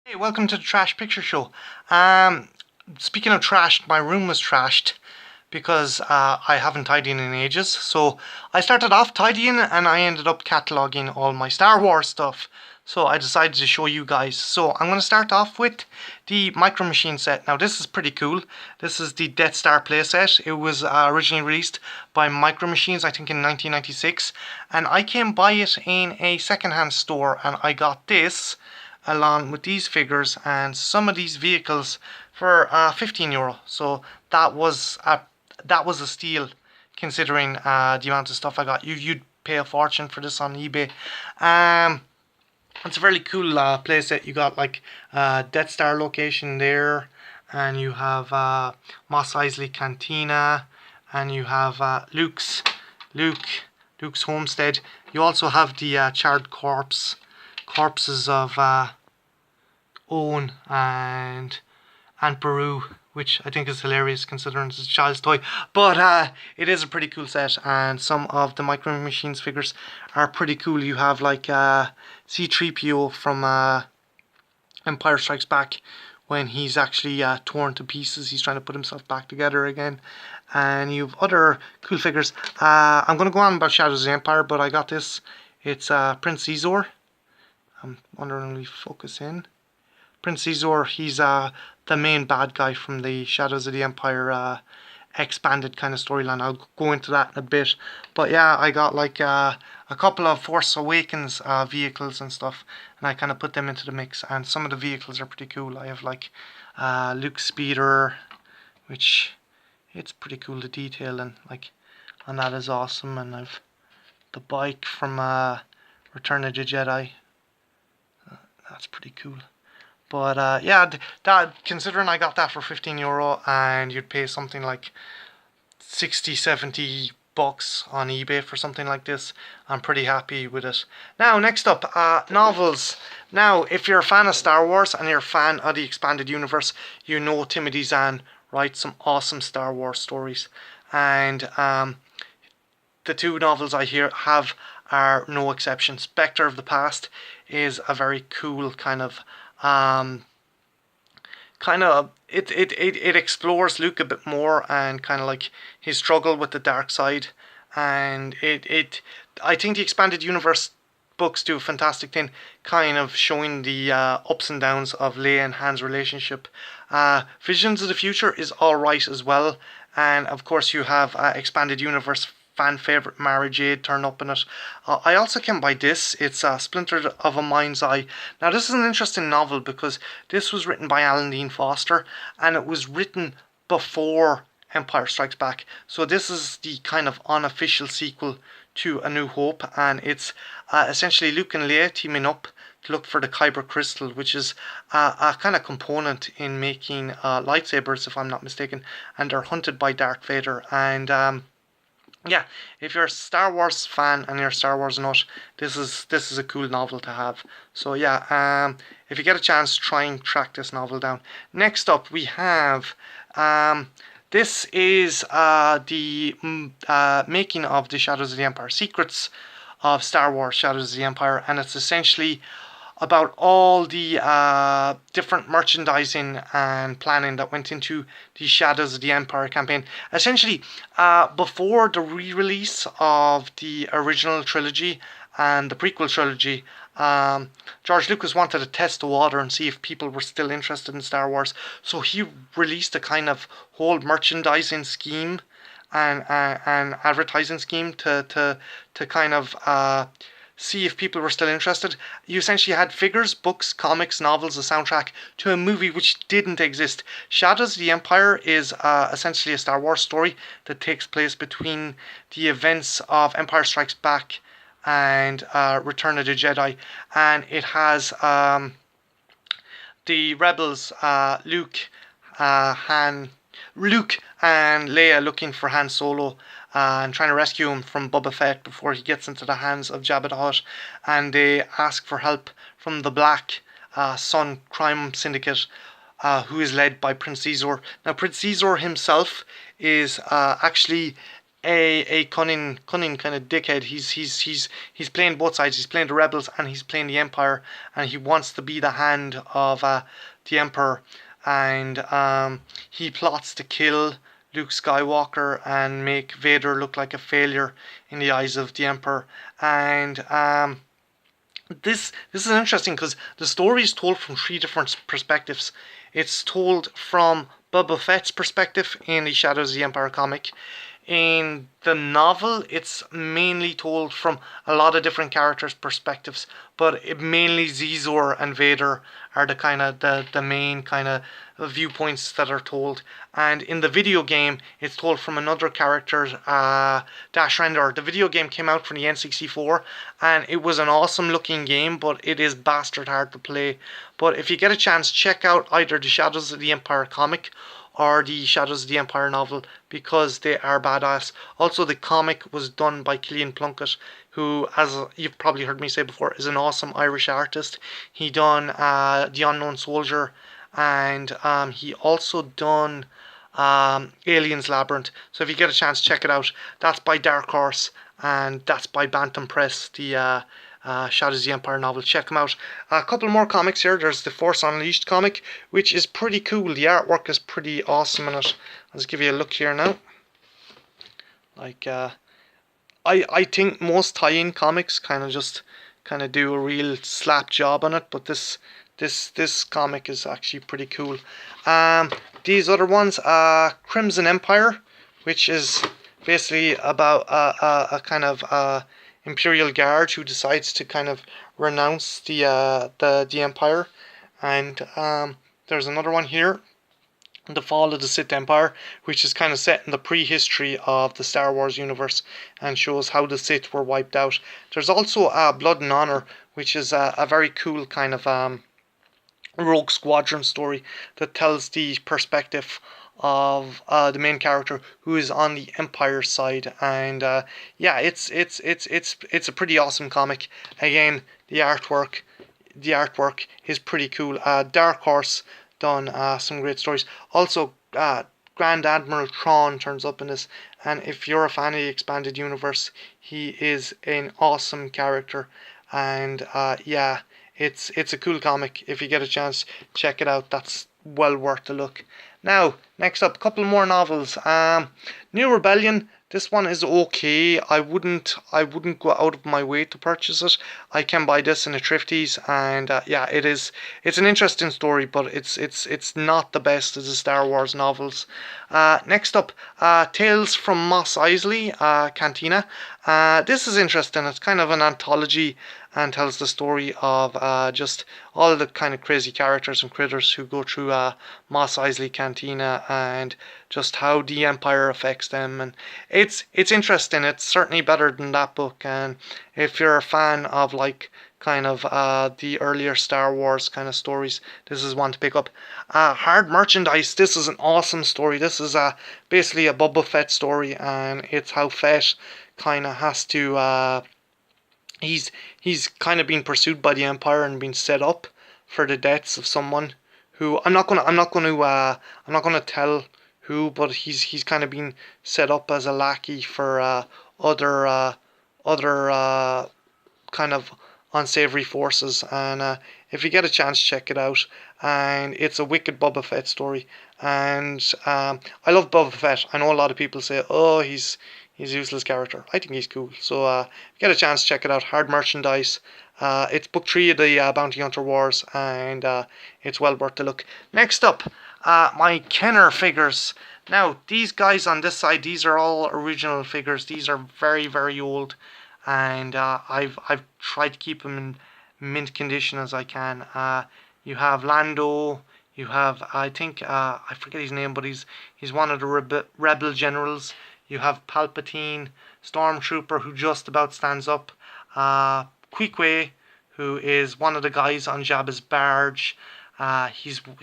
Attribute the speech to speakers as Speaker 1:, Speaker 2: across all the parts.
Speaker 1: Hey, welcome to the Trash Picture Show. Um, Speaking of trashed, my room was trashed because I haven't tidied in ages. So I started off tidying and I ended up cataloging all my Star Wars stuff. So I decided to show you guys. So I'm going to start off with the Micro Machine set. Now this is pretty cool. This is the Death Star playset. It was originally released by Micro Machines, I think in 1996. And I came by it in a secondhand store and I got this along with these figures and some of these vehicles for €15. So that was a steal considering the amount of stuff I got. You'd pay a fortune for this on eBay. It's a very cool playset. You got like Death Star location there, and you have Mos Eisley Cantina, and you have Luke's homestead. You also have the charred corpses of Owen and Aunt Beru, which I think is hilarious considering it's a child's toy. But it is a pretty cool set, and some of the Micro Machines figures are pretty cool. You have like C-3PO from Empire Strikes Back when he's actually torn to pieces. He's trying to put himself back together again. And you have other cool figures. I'm going to go on about Shadows of the Empire, but I got this. It's Prince Xizor. I'm wondering if we focus in. Prince Xizor, he's the main bad guy from the Shadows of the Empire expanded kind of storyline. I'll go into that in a bit. But yeah, I got like a couple of Force Awakens vehicles and stuff, and I kind of put them into the mix. And some of the vehicles are pretty cool. I have like Luke's speeder, which it's pretty cool. The detail and like on that is awesome. And I've the bike from Return of the Jedi. That's pretty cool. But yeah, that considering I got that for €15 and you'd pay something like 60-70 bucks on eBay for something like this, I'm pretty happy with it. Now next up, novels. Now if you're a fan of Star Wars and you're a fan of the expanded universe, you know Timothy Zahn writes some awesome Star Wars stories, and the two novels I have are no exception. Spectre of the Past is a very cool it explores Luke a bit more and kind of like his struggle with the dark side, and I think the expanded universe books do a fantastic thing kind of showing the ups and downs of Leia and Han's relationship. Visions of the Future is alright as well, and of course you have expanded universe fan favorite Mara Jade turn up in it. I also came by this. It's Splintered of a Mind's Eye. Now this is an interesting novel because this was written by Alan Dean Foster and it was written before Empire Strikes Back. So this is the kind of unofficial sequel to A New Hope, and it's essentially Luke and Leia teaming up to look for the Kyber crystal, which is a kind of component in making lightsabers, if I'm not mistaken, and they're hunted by Darth Vader. And yeah, if you're a Star Wars fan and you're a Star Wars nut, this is a cool novel to have. So yeah, if you get a chance, try and track this novel down. Next up, we have this is the making of the Shadows of the Empire, Secrets of Star Wars Shadows of the Empire, and it's essentially about all the different merchandising and planning that went into the Shadows of the Empire campaign. Essentially, before the re-release of the original trilogy and the prequel trilogy, George Lucas wanted to test the water and see if people were still interested in Star Wars. So he released a kind of whole merchandising scheme and advertising scheme to kind of see if people were still interested. You essentially had figures, books, comics, novels, a soundtrack to a movie which didn't exist. Shadows of the Empire is essentially a Star Wars story that takes place between the events of Empire Strikes Back and Return of the Jedi, and it has the rebels, Luke and Leia looking for Han Solo and trying to rescue him from Boba Fett before he gets into the hands of Jabba the Hutt, and they ask for help from the Black Sun crime syndicate, who is led by Prince Xizor. Now Prince Xizor himself is actually a cunning kind of dickhead. He's playing both sides. He's playing the rebels and he's playing the Empire, and he wants to be the hand of the Emperor, and he plots to kill Luke Skywalker and make Vader look like a failure in the eyes of the Emperor. And this is interesting because the story is told from three different perspectives. It's told from Boba Fett's perspective in the Shadows of the Empire comic. In the novel, it's mainly told from a lot of different characters' perspectives, but mainly Zizor and Vader are the main kind of viewpoints that are told. And in the video game, it's told from another character, Dash Rendar. The video game came out from the N64, and it was an awesome looking game, but it is bastard hard to play. But if you get a chance, check out either the Shadows of the Empire comic or the Shadows of the Empire novel, because they are badass. Also, the comic was done by Killian Plunkett, who, as you've probably heard me say before, is an awesome Irish artist. He done The Unknown Soldier, and he also done Aliens Labyrinth. So if you get a chance, check it out. That's by Dark Horse, and that's by Bantam Press, the Shadows of the Empire novel. Check them out. A couple more comics here. There's the Force Unleashed comic, which is pretty cool. The artwork is pretty awesome in it. I'll just give you a look here now. Like, I think most tie-in comics kind of do a real slap job on it, but this comic is actually pretty cool. These other ones, Crimson Empire, which is basically about a kind of Imperial Guard who decides to kind of renounce the Empire, and there's another one here, The Fall of the Sith Empire, which is kind of set in the prehistory of the Star Wars universe and shows how the Sith were wiped out. There's also Blood and Honor, which is a very cool kind of Rogue Squadron story that tells the perspective of the main character who is on the Empire side, and yeah, it's a pretty awesome comic. Again, the artwork is pretty cool. Dark Horse done some great stories. Also, Grand Admiral Thrawn turns up in this, and if you're a fan of the expanded universe, he is an awesome character, and yeah, it's a cool comic. If you get a chance, check it out. That's well worth a look. Now, next up, a couple more novels. New Rebellion. This one is okay. I wouldn't go out of my way to purchase it. I can buy this in a Thrifties, and yeah, it's an interesting story, but it's not the best of the Star Wars novels. Next up, Tales from Mos Eisley, Cantina. This is interesting. It's kind of an anthology and tells the story of just all the kind of crazy characters and critters who go through Mos Eisley Cantina, and just how the Empire affects them. And it's interesting. It's certainly better than that book. And if you're a fan of like kind of the earlier Star Wars kind of stories, this is one to pick up. Hard Merchandise. This is an awesome story. This is basically a Boba Fett story, and it's how Fett kind of has to he's kind of being pursued by the Empire and being set up for the deaths of someone who I'm not gonna tell who, but he's kind of been set up as a lackey for other kind of unsavory forces. And if you get a chance, check it out. And it's a wicked Boba Fett story. And I love Boba Fett. I know a lot of people say, oh, he's a useless character. I think he's cool. So if you get a chance, check it out. Hard Merchandise. It's book 3 of the Bounty Hunter Wars, and it's well worth a look. Next up, my Kenner figures. Now, these guys on this side, these are all original figures. These are very, very old, and I've tried to keep them in mint condition as I can. You have Lando. You have, I think, I forget his name, but he's one of the rebel generals. You have Palpatine, Stormtrooper, who just about stands up. Queequeg, who is one of the guys on Jabba's barge.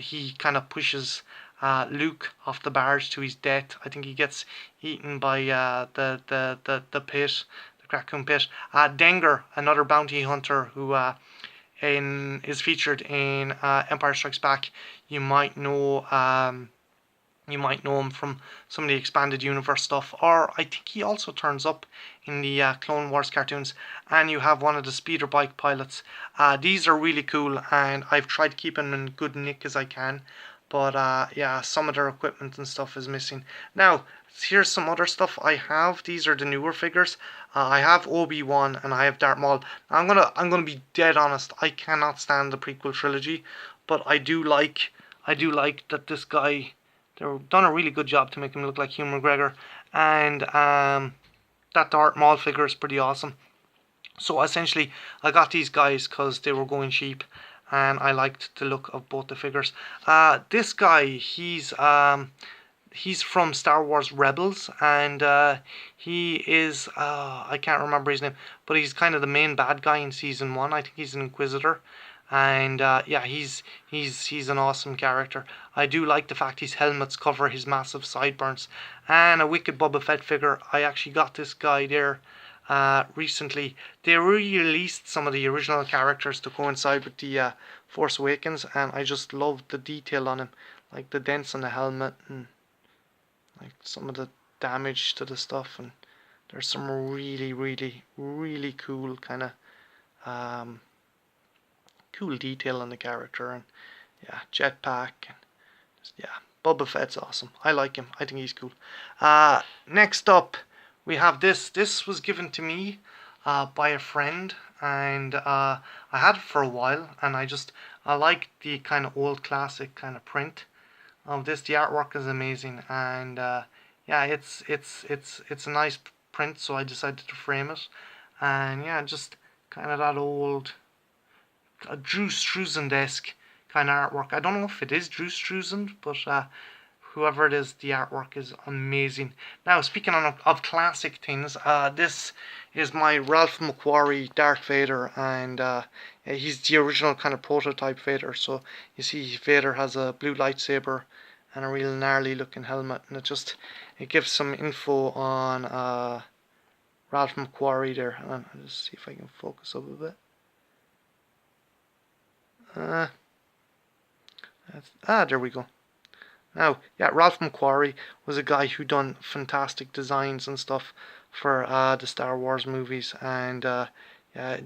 Speaker 1: He kind of pushes Luke off the barge to his death. I think he gets eaten by the pit, the Krakoon pit. Dengar, another bounty hunter who is featured in Empire Strikes Back. You might know You might know him from some of the expanded universe stuff, or I think he also turns up in the Clone Wars cartoons. And you have one of the speeder bike pilots. These are really cool, and I've tried to keep them in good nick as I can. But yeah, some of their equipment and stuff is missing. Now, here's some other stuff I have. These are the newer figures. I have Obi-Wan and I have Darth Maul. I'm gonna be dead honest. I cannot stand the prequel trilogy, but I do like that this guy. They've done a really good job to make him look like Hugh McGregor, and that Darth Maul figure is pretty awesome. So essentially, I got these guys because they were going cheap, and I liked the look of both the figures. This guy, he's from Star Wars Rebels, and he is I can't remember his name, but he's kind of the main bad guy in season 1. I think he's an Inquisitor, and yeah, he's an awesome character. I do like the fact his helmets cover his massive sideburns. And a Wicked Boba Fett figure. I actually got this guy there recently. They re-released some of the original characters to coincide with the Force Awakens, and I just loved the detail on him, like the dents on the helmet and like some of the damage to the stuff. And there's some really cool kind of cool detail on the character, and yeah, jetpack, and yeah, Boba Fett's awesome. I like him. I think he's cool. Next up, we have this. This was given to me by a friend, and I had it for a while, and I like the kind of old classic kind of print of this. The artwork is amazing, and yeah, it's a nice print, so I decided to frame it, and yeah, just kind of that old Drew Struzan-esque kind of artwork. I don't know if it is Drew Struzan, but whoever it is, the artwork is amazing. Now, speaking of classic things, this is my Ralph McQuarrie Darth Vader, and yeah, he's the original kind of prototype Vader. So you see, Vader has a blue lightsaber and a real gnarly looking helmet, and it gives some info on Ralph McQuarrie there. I'll just see if I can focus up a bit. There we go. Now, yeah, Ralph McQuarrie was a guy who done fantastic designs and stuff for the Star Wars movies, and yeah,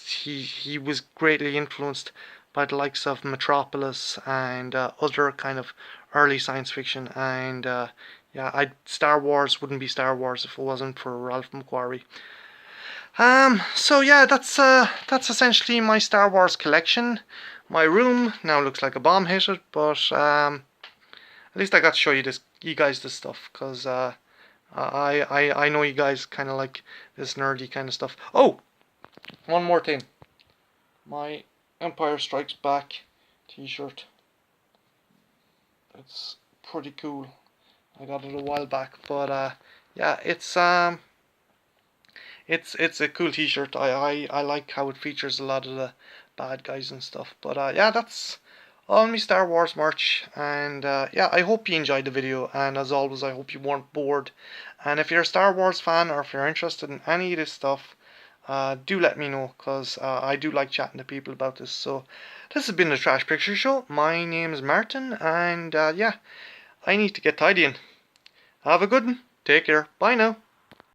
Speaker 1: he was greatly influenced by the likes of Metropolis and other kind of early science fiction, and yeah, Star Wars wouldn't be Star Wars if it wasn't for Ralph McQuarrie. So yeah, that's essentially my Star Wars collection. My room now looks like a bomb hit it, but at least I got to show you guys this stuff, because I know you guys kind of like this nerdy kind of stuff. Oh, one more thing. My Empire Strikes Back t-shirt. It's pretty cool. I got it a while back, but yeah, it's a cool t-shirt. I like how it features a lot of the bad guys and stuff. But yeah, that's all my Star Wars merch, and yeah, I hope you enjoyed the video, and as always, I hope you weren't bored. And if you're a Star Wars fan, or if you're interested in any of this stuff, do let me know, because I do like chatting to people about this. So this has been the Trash Picture Show. My name is Martin, and yeah, I need to get tidying. Have a good one. Take care. Bye now.